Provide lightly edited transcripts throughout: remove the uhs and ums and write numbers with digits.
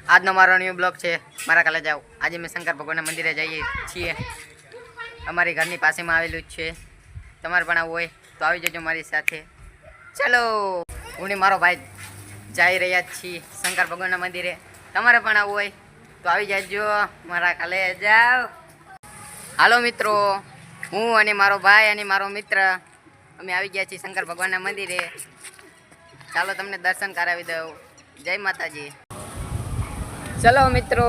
આજનો મારો new blog છે મારા કાલે જાઓ। આજે મેં શંકર ભગવાનના મંદિરે જઈએ છીએ। અમારી ઘરની પાસેમાં આવેલું જ છે। તમારે પણ આવવું હોય તો આવી જજો મારી સાથે। ચલો હું ને મારો ભાઈ જઈ રહ્યા છીએ શંકર ભગવાનના મંદિરે। તમારે પણ આવવું હોય તો આવી જજો મારા કાલે જાઓ। હાલો મિત્રો, હું અને મારો ભાઈ અને મારો મિત્ર અમે આવી ગયા છીએ શંકર ભગવાનના મંદિરે। ચાલો તમને દર્શન કરાવી દઉં। જય માતાજી। ચલો મિત્રો,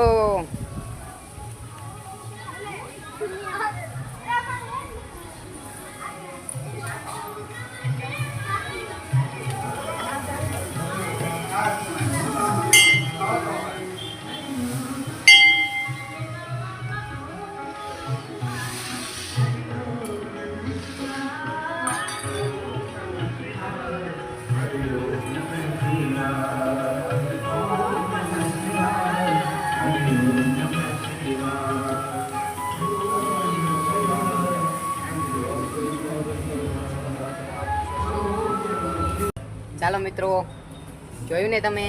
ચાલો મિત્રો, જોયું ને તમે,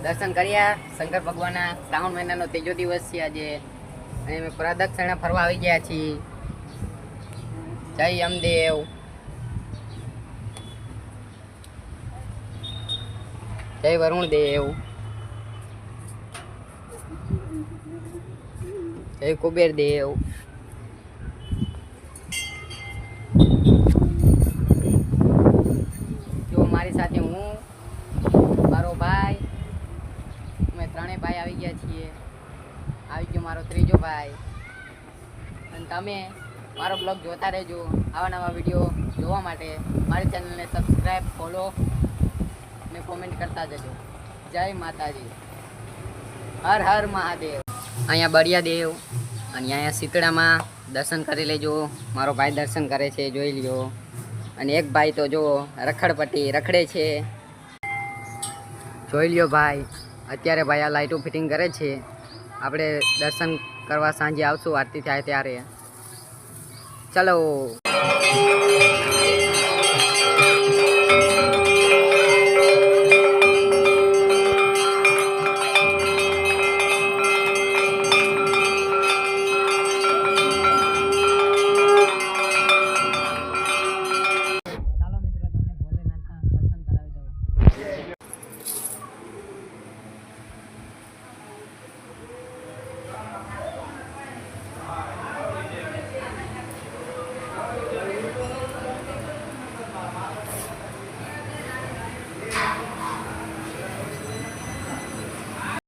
દર્શન કર્યા શંકર ભગવાનના। શ્રાવણ મહિનાનો ત્રીજો દિવસ છે આજે અને અમે પ્રદક્ષિણા ફરવા આવી ગયા છીએ। જય યમદેવ। જય વરુણદેવ। જય કુબેરદેવ। મારી સાથે હું, મારો ભાઈ, અમે ત્રણેય ભાઈ આવી ગયા છીએ। આવી ગયો મારો ત્રીજો ભાઈ। અને તમે મારો બ્લોગ જોતા રહેજો। આવા નવા વિડીયો જોવા માટે મારી ચેનલને સબસ્ક્રાઈબ, ફોલો અને કોમેન્ટ કરતા જજો। જય માતાજી। હર હર મહાદેવ। અહીંયા બળિયાદેવ અને અહીંયા શીતળામાં દર્શન કરી લેજો। મારો ભાઈ દર્શન કરે છે, જોઈ લ્યો। અને એક ભાઈ તો જો રખડપટ્ટી રખડે છે, જોઈ લ્યો ભાઈ। અત્યારે ભાઈ આ લાઇટો ફિટિંગ કરે છે। આપણે દર્શન કરવા સાંજે આવશું આરતી થાય ત્યારે। ચલો।